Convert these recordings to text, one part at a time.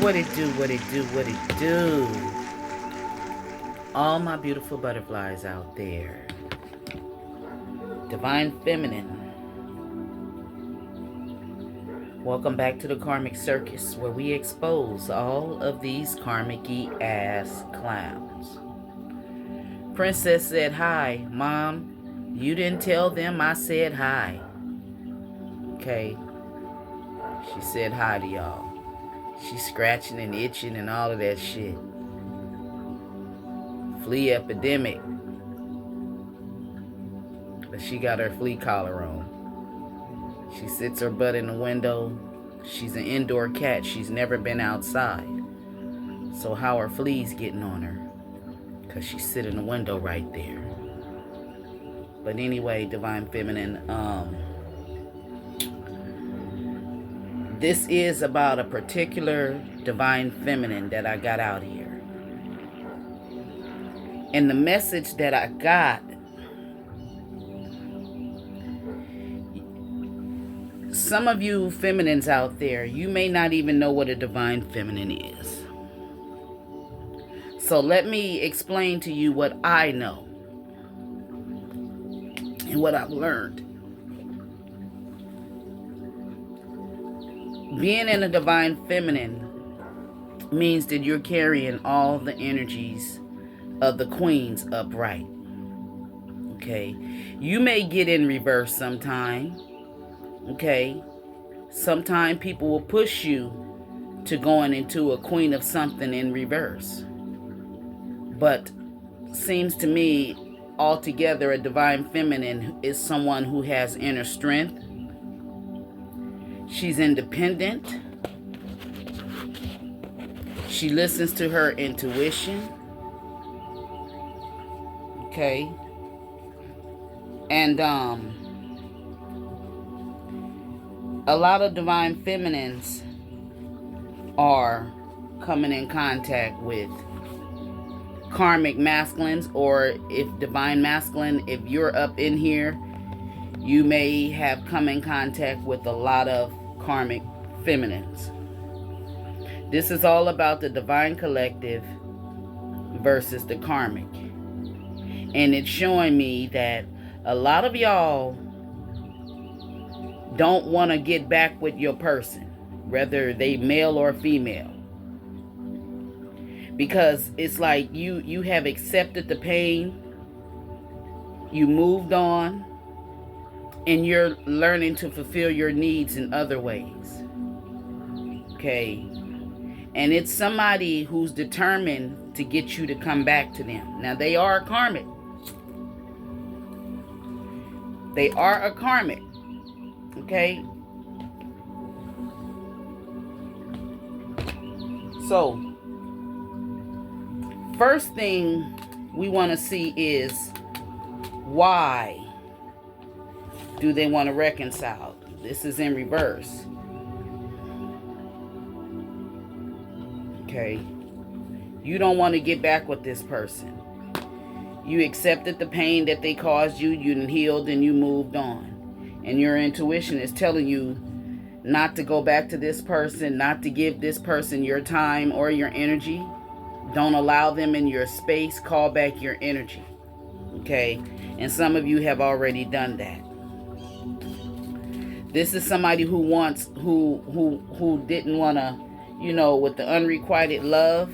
What it do, what it do, what it do. All my beautiful butterflies out there. Divine Feminine. Welcome back to the Karmic Circus, where we expose all of these karmic-y ass clowns. Princess said hi. Mom, you didn't tell them I said hi. Okay. She said hi to y'all. She's scratching and itching and all of that shit. Flea epidemic. But she got her flea collar on. She sits her butt in the window. She's an indoor cat. She's never been outside. So how are fleas getting on her? Because she sit in the window right there. But anyway, Divine Feminine, this is about a particular Divine Feminine that I got out here. And the message that I got, some of you feminines out there, you may not even know what a Divine Feminine is. So let me explain to you what I know and what I've learned. Being in a Divine Feminine means that you're carrying all the energies of the queens upright. Okay? You may get in reverse sometime. Okay? Sometime people will push you to going into a queen of something in reverse. But seems to me altogether a Divine Feminine is someone who has inner strength. She's independent. She listens to her intuition. Okay. And a lot of Divine Feminines are coming in contact with Karmic masculines, or if Divine Masculine, if you're up in here, you may have come in contact with a lot of Karmic Feminines. This is all about the Divine Collective versus the Karmic. And it's showing me that a lot of y'all don't want to get back with your person, whether they male or female. Because it's like you have accepted the pain, you moved on, and you're learning to fulfill your needs in other ways. Okay? And it's somebody who's determined to get you to come back to them. Now, they are a karmic. They are a karmic. Okay? So, first thing we want to see is, why do they want to reconcile? This is in reverse. Okay. You don't want to get back with this person. You accepted the pain that they caused you. You healed and you moved on. And your intuition is telling you not to go back to this person, not to give this person your time or your energy. Don't allow them in your space. Call back your energy. Okay? And some of you have already done that. This is somebody who wants, who didn't want to, with the unrequited love,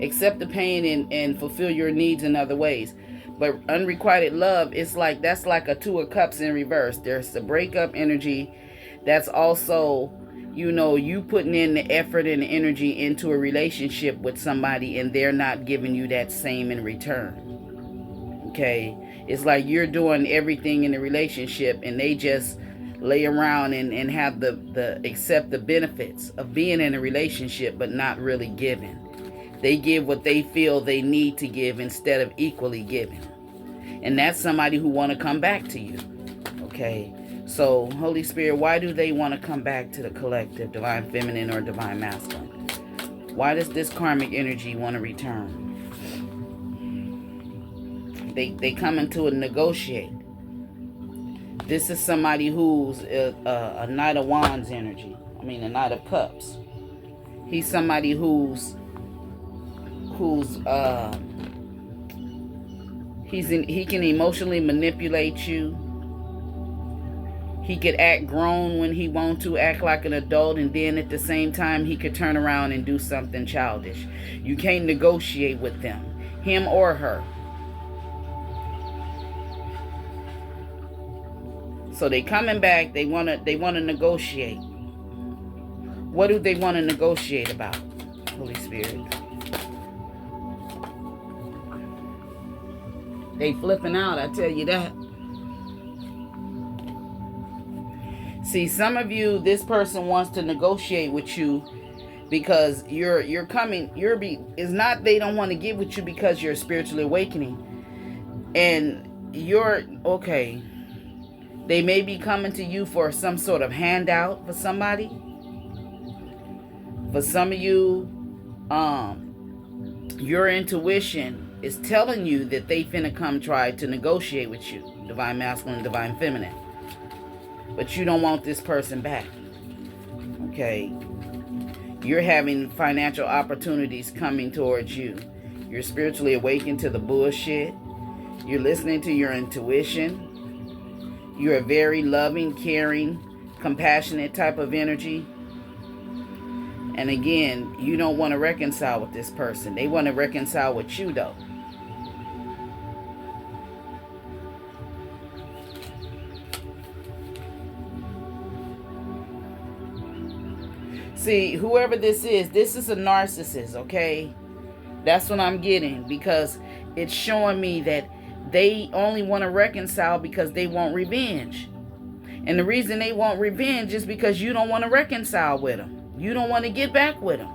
accept the pain and fulfill your needs in other ways. But unrequited love is like, that's like a Two of Cups in reverse. There's the breakup energy. That's also, you putting in the effort and the energy into a relationship with somebody and they're not giving you that same in return. Okay? It's like you're doing everything in the relationship and they just lay around and have the accept the benefits of being in a relationship but not really giving. They give what they feel they need to give instead of equally giving. And that's somebody who want to come back to you. Okay? So, Holy Spirit, why do they want to come back to the collective, Divine Feminine or Divine Masculine? Why does this karmic energy want to return? They come into a negotiate. This is somebody who's a Knight of Wands energy. I mean, a Knight of Cups. He's somebody who's he can emotionally manipulate you. He could act grown when he wants to, act like an adult, and then at the same time he could turn around and do something childish. You can't negotiate with them, him or her. So they coming back, they wanna negotiate. What do they want to negotiate about, Holy Spirit? They flipping out, I tell you that. See, some of you, this person wants to negotiate with you because you're coming. It's not they don't want to get with you because you're spiritually awakening, and you're okay. They may be coming to you for some sort of handout for somebody. For some of you, your intuition is telling you that they finna come try to negotiate with you, divine masculine, divine feminine. But you don't want this person back. Okay? You're having financial opportunities coming towards you. You're spiritually awakened to the bullshit. You're listening to your intuition. You're a very loving, caring, compassionate type of energy. And again, you don't want to reconcile with this person. They want to reconcile with you, though. See, whoever this is a narcissist, okay? That's what I'm getting, because it's showing me that they only want to reconcile because they want revenge. And the reason they want revenge is because you don't want to reconcile with them. You don't want to get back with them.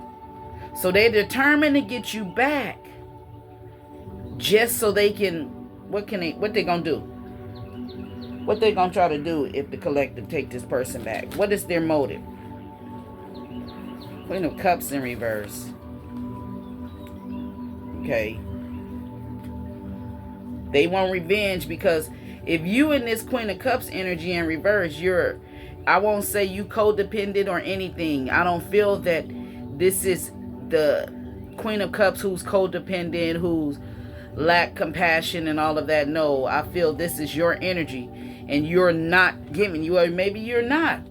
So they're determined to get you back just so they can, what they gonna do? What they gonna try to do if the collective take this person back? What is their motive? Queen of Cups in reverse. Okay. They want revenge because if you in this Queen of Cups energy in reverse, I won't say you codependent or anything. I don't feel that this is the Queen of Cups who's codependent, who's lack compassion and all of that. No, I feel this is your energy and you're not giving, or maybe you're not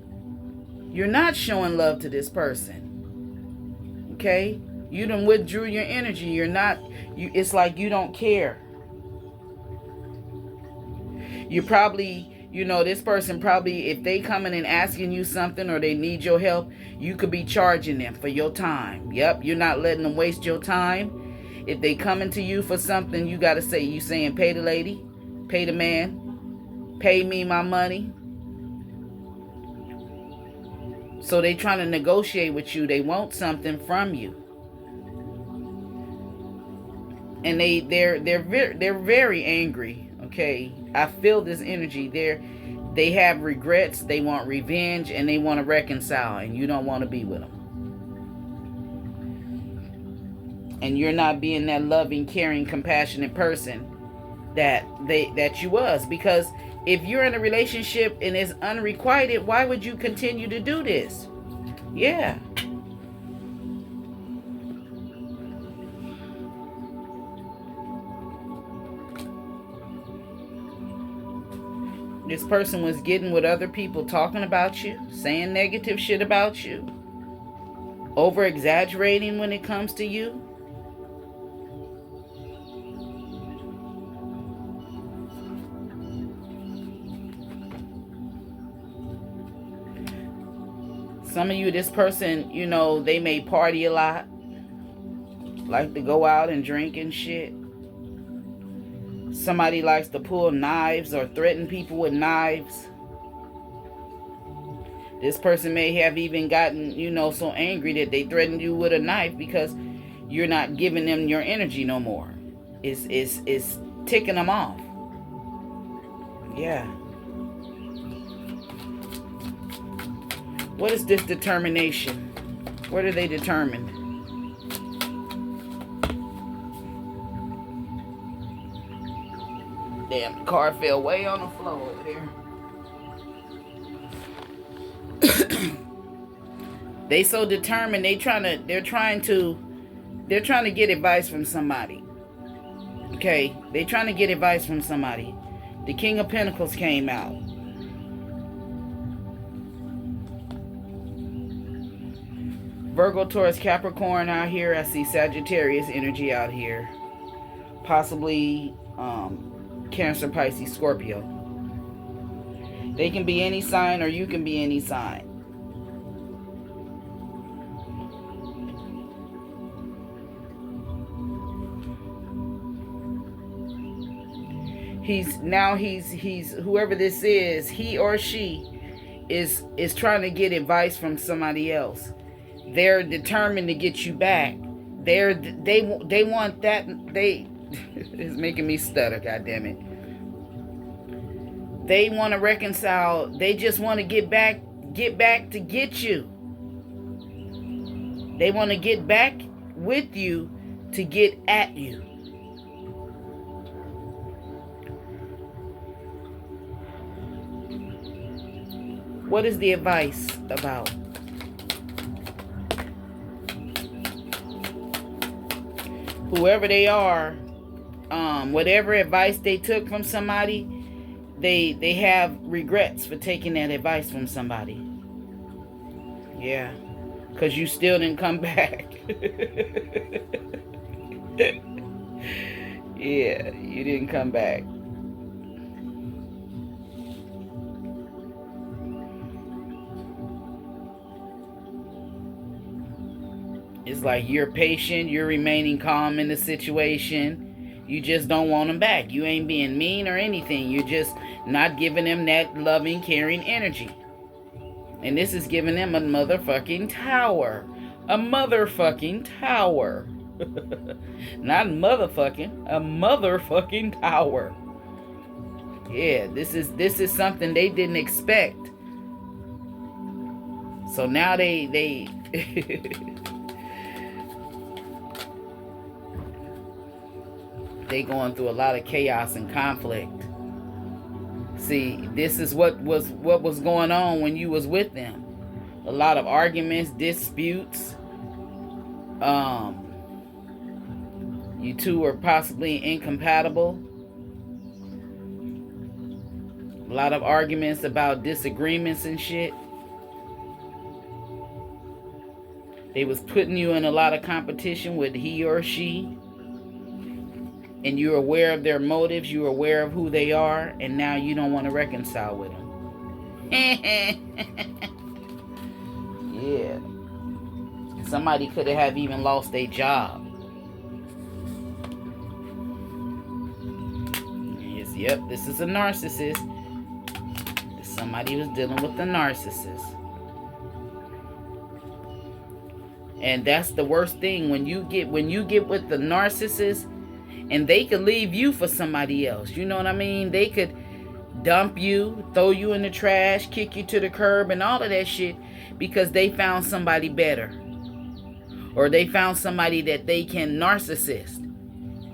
showing love to this person. Okay? You done withdrew your energy. It's like you don't care. You probably, this person probably, if they coming and asking you something or they need your help, you could be charging them for your time. Yep, you're not letting them waste your time. If they coming to you for something, you got to say, you saying, pay the lady, pay the man, pay me my money. So they trying to negotiate with you. They want something from you. And they're very angry. Okay, I feel this energy. They have regrets, they want revenge, and they want to reconcile, and you don't want to be with them. And you're not being that loving, caring, compassionate person that you was. Because if you're in a relationship and it's unrequited, why would you continue to do this? Yeah. This person was getting with other people, talking about you, saying negative shit about you, over exaggerating when it comes to you. Some of you, this person, they may party a lot, like to go out and drink and shit. Somebody likes to pull knives or threaten people with knives. This person may have even gotten, so angry that they threatened you with a knife because you're not giving them your energy no more. It's ticking them off. Yeah. What is this determination? What are they determined? Damn, the car fell way on the floor over there. They so determined. They're trying to get advice from somebody. Okay, they trying to get advice from somebody. The King of Pentacles came out. Virgo, Taurus, Capricorn out here. I see Sagittarius energy out here. Possibly Cancer, Pisces, Scorpio. They can be any sign, or you can be any sign. He's whoever this is, he or she is trying to get advice from somebody else. They're determined to get you back. They want that. It's making me stutter. God damn it. They want to reconcile. They just want to get back to get you. They want to get back with you to get at you. What is the advice about? Whoever they are, whatever advice they took from somebody, they have regrets for taking that advice from somebody. Yeah, because you still didn't come back. Yeah, you didn't come back. It's like you're patient, you're remaining calm in the situation. You just don't want them back. You ain't being mean or anything. You're just not giving them that loving, caring energy. And this is giving them a motherfucking tower. A motherfucking tower. Not motherfucking, a motherfucking tower. Yeah, this is something they didn't expect. So now they they going through a lot of chaos and conflict. See, this is what was going on when you was with them. A lot of arguments, disputes. You two were possibly incompatible. A lot of arguments about disagreements and shit. They was putting you in a lot of competition with he or she. And you're aware of their motives, you're aware of who they are, and now you don't want to reconcile with them. Yeah. Somebody could have even lost their job. Yes, yep, this is a narcissist. Somebody was dealing with a narcissist. And that's the worst thing when you get with the narcissist. And they could leave you for somebody else. You know what I mean? They could dump you, throw you in the trash, kick you to the curb, and all of that shit because they found somebody better. Or they found somebody that they can narcissist.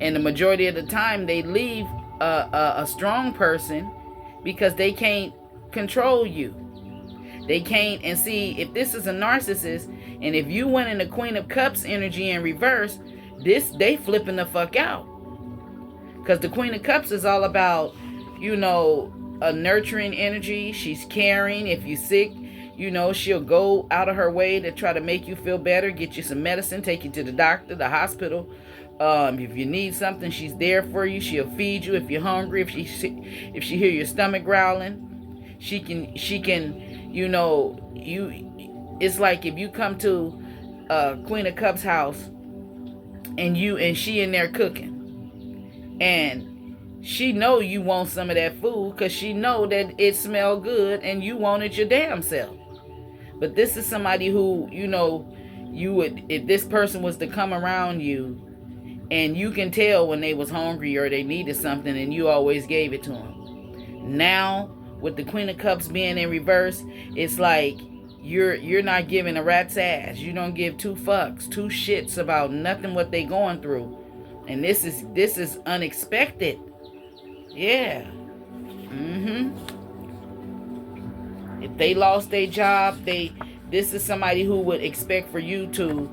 And the majority of the time, they leave a strong person because they can't control you. They can't. And see, if this is a narcissist, and if you went in the Queen of Cups energy in reverse, they flipping the fuck out. Because the Queen of Cups is all about, a nurturing energy. She's caring. If you're sick, she'll go out of her way to try to make you feel better, get you some medicine, take you to the doctor, the hospital. If you need something, she's there for you. She'll feed you if you're hungry. If she hear your stomach growling, she can, it's like if you come to Queen of Cups house and she in there cooking. And she know you want some of that food because she know that it smell good and you want it your damn self. But this is somebody who, you would, if this person was to come around you and you can tell when they was hungry or they needed something and you always gave it to them. Now, with the Queen of Cups being in reverse, it's like you're not giving a rat's ass. You don't give two fucks, two shits about nothing what they going through. And this is unexpected. Yeah. If they lost their job, they This is somebody who would expect for you to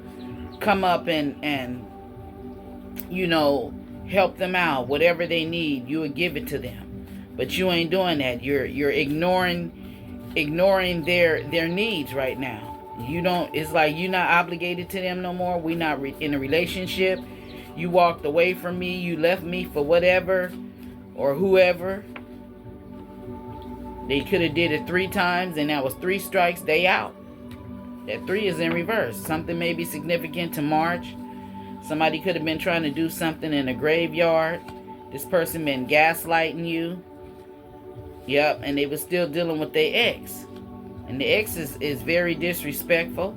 come up and you know, help them out. Whatever they need, you would give it to them. But you ain't doing that. You're ignoring their needs right now. You don't. It's like you're not obligated to them no more. We not in a relationship. You walked away from me. You left me for whatever or whoever. They could have did it 3 times, and that was 3 strikes. They out. That 3 is in reverse. Something may be significant to March. Somebody could have been trying to do something in a graveyard. This person been gaslighting you. Yep, and they were still dealing with their ex. And the ex is very disrespectful.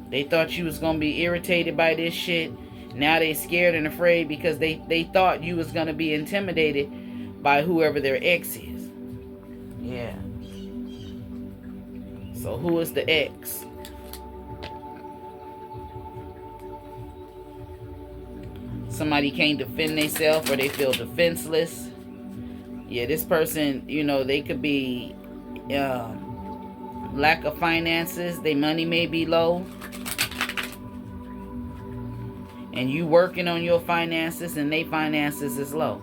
They thought you was going to be irritated by this shit. Now they scared and afraid because they thought you was going to be intimidated by whoever their ex is. Yeah. So who is the ex? Somebody can't defend themselves or they feel defenseless. Yeah, this person, you know, they could be lack of finances. Their money may be low. And you working on your finances and their finances is low.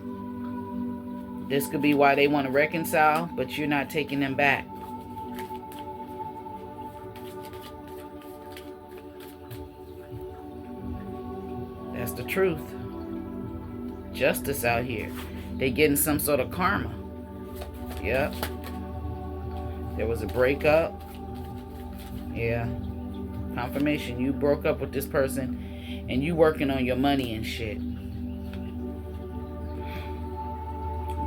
This could be why they want to reconcile, but you're not taking them back. That's the truth. Justice out here. They getting some sort of karma. Yep. There was a breakup. Yeah. Confirmation. You broke up with this person and you working on your money and shit.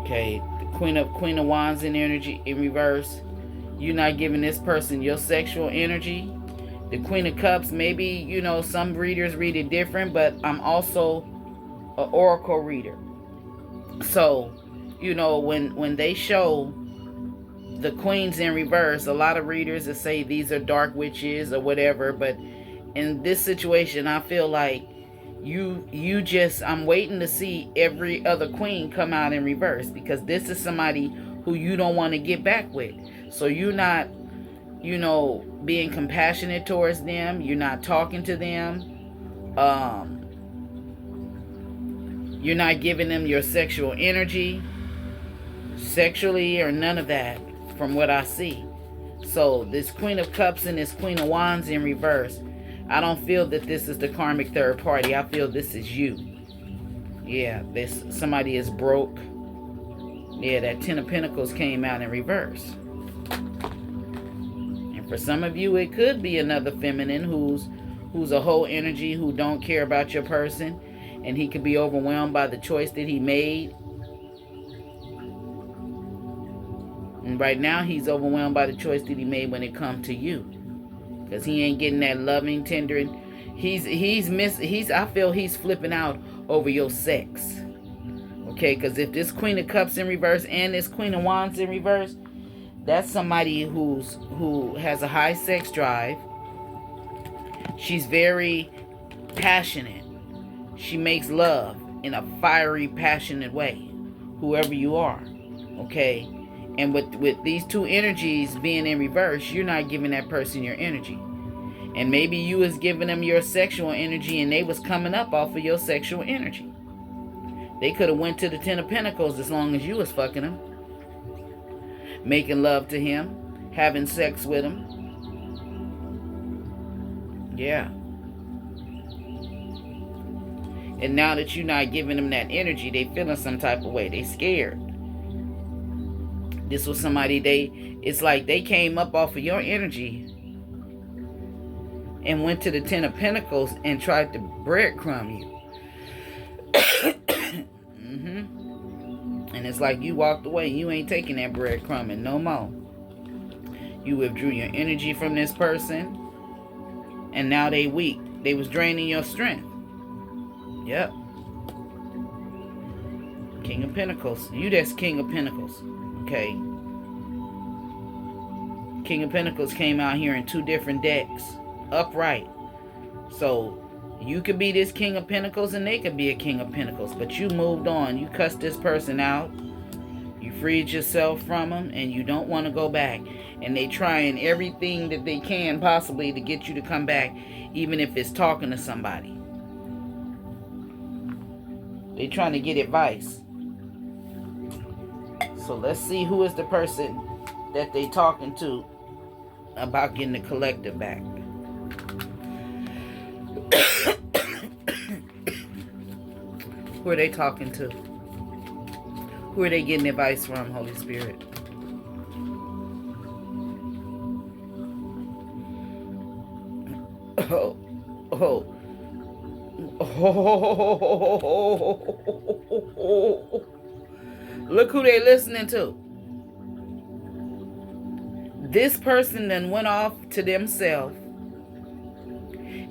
Okay. The Queen of Wands in energy in reverse. You're not giving this person your sexual energy. The Queen of Cups, maybe, you know, some readers read it different, but I'm also an oracle reader. So, you know, when they show the queens in reverse, a lot of readers will say these are dark witches or whatever, but in this situation, I feel like you just, I'm waiting to see every other queen come out in reverse, because this is somebody who you don't want to get back with. So you're not, you know, being compassionate towards them. You're not talking to them. You're not giving them your sexual energy, sexually, or none of that from what I see. So this Queen of Cups and this Queen of Wands in reverse, I don't feel that this is the karmic third party. I feel this is you. Yeah, this somebody is broke. Yeah, that 10 of Pentacles came out in reverse. And for some of you, it could be another feminine who's a whole energy, who don't care about your person. And he could be overwhelmed by the choice that he made. And right now, he's overwhelmed by the choice that he made when it comes to you. Because he ain't getting that loving, tender. I feel he's flipping out over your sex. Okay, because if this Queen of Cups in reverse and this Queen of Wands in reverse, that's somebody who has a high sex drive. She's very passionate. She makes love in a fiery, passionate way, whoever you are, okay? And with these two energies being in reverse, you're not giving that person your energy. And maybe you was giving them your sexual energy and they was coming up off of your sexual energy. They could have went to the 10 of Pentacles as long as you was fucking them, making love to him, having sex with him. Yeah. And now that you're not giving them that energy, they feeling some type of way. They scared. This was somebody it's like they came up off of your energy and went to the 10 of Pentacles and tried to breadcrumb you. And it's like you walked away. You ain't taking that breadcrumbing no more. You withdrew your energy from this person. And now they weak. They was draining your strength. Yep. King of Pentacles. You that's King of Pentacles. Okay. King of Pentacles came out here in 2 different decks. Upright. So you could be this King of Pentacles and they could be a King of Pentacles. But you moved on. You cussed this person out. You freed yourself from them, and you don't want to go back. And they trying everything that they can possibly to get you to come back, even if it's talking to somebody. They trying to get advice. So let's see who is the person that they talking to about getting the collective back. Who are they talking to? Who are they getting advice from, Holy Spirit? Look who they listening to. This person then went off to themselves.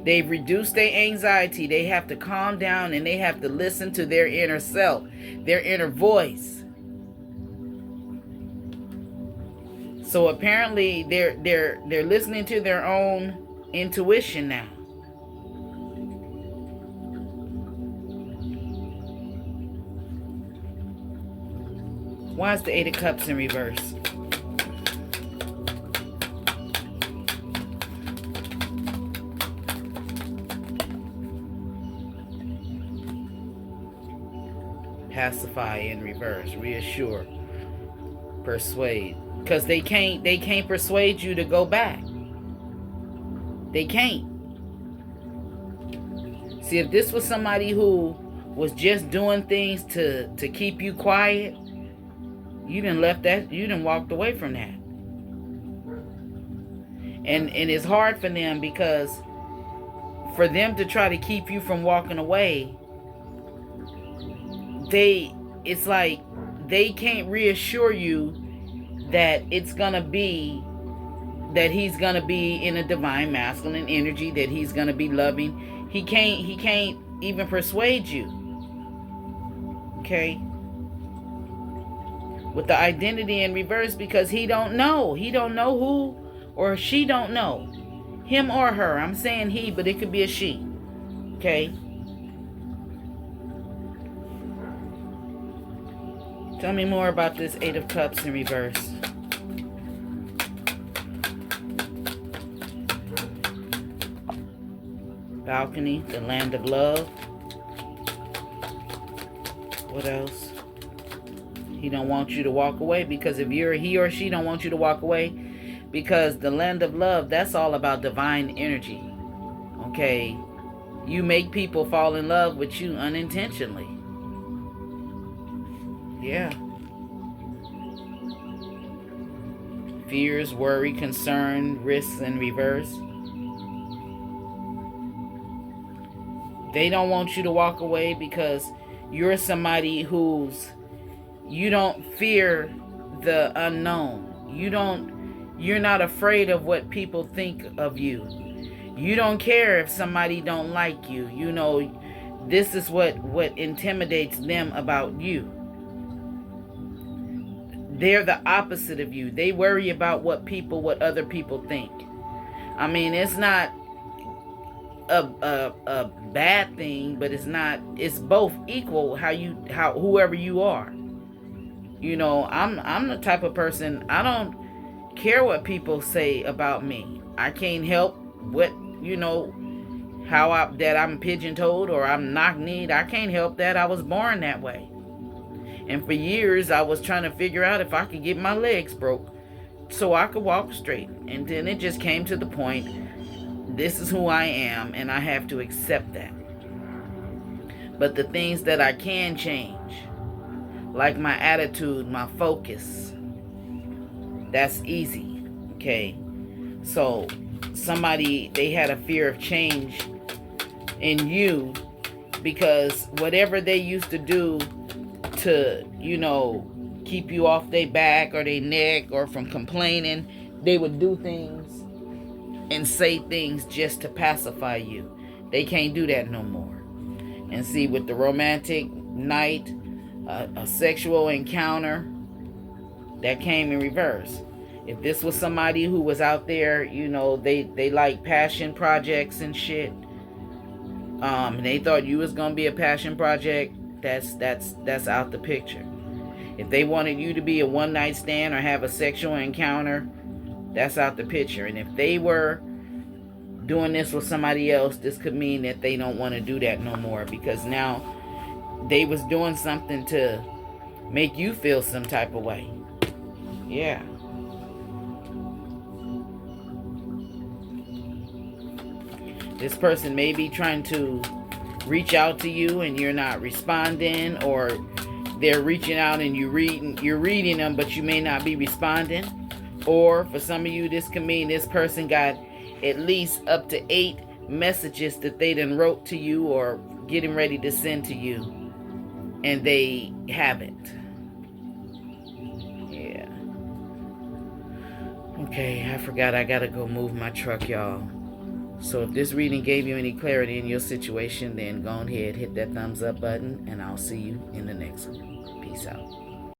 They've reduced their anxiety. They have to calm down, and they have to listen to their inner self, their inner voice. So apparently they're listening to their own intuition now. Why is the Eight of Cups in reverse? Pacify in reverse, reassure, persuade. Because they can't persuade you to go back. They can't. See, if this was somebody who was just doing things to keep you quiet, you done left that, you done walked away from that. And it's hard for them, because for them to try to keep you from walking away, it's like they can't reassure you that it's gonna be, that he's gonna be in a divine masculine energy, that he's gonna be loving. He can't even persuade you. Okay? With the identity in reverse, because he don't know who, or she don't know, him or her. I'm saying he, but it could be a she. Okay? Tell me more about this Eight of Cups in reverse. Balcony, the land of love. What else? He don't want you to walk away, because if he or she don't want you to walk away, because the land of love, that's all about divine energy. Okay? You make people fall in love with you unintentionally. Yeah. Fears, worry, concern, risks in reverse. They don't want you to walk away because you're somebody you don't fear the unknown. You're not afraid of what people think of you. You don't care if somebody don't like you. You know, this is what intimidates them about you. They're the opposite of you. They worry about what other people think. I mean, it's not a bad thing, but it's both equal whoever you are. You know, I'm the type of person, I don't care what people say about me. I can't help what, that I'm pigeon-toed or I'm knock-kneed. I can't help that. I was born that way. And for years, I was trying to figure out if I could get my legs broke so I could walk straight. And then it just came to the point, this is who I am, and I have to accept that. But the things that I can change, like my attitude, my focus, that's easy, okay? So somebody, they had a fear of change in you because whatever they used to do to, keep you off their back or their neck or from complaining, they would do things and say things just to pacify you. They can't do that no more. And see, with the romantic night, a sexual encounter, that came in reverse. If this was somebody who was out there, they like passion projects and shit, and they thought you was gonna be a passion project, that's out the picture. If they wanted you to be a one-night stand or have a sexual encounter, that's out the picture. And if they were doing this with somebody else, this could mean that they don't want to do that no more, because now they was doing something to make you feel some type of way. Yeah. This person may be trying to reach out to you and you're not responding, or they're reaching out and you're reading them, but you may not be responding. Or for some of you, this could mean this person got at least up to 8 messages that they done wrote to you or getting ready to send to you, and they haven't. Yeah. Okay, I forgot I gotta go move my truck, y'all. So if this reading gave you any clarity in your situation, then go ahead, hit that thumbs up button, and I'll see you in the next one. Peace out.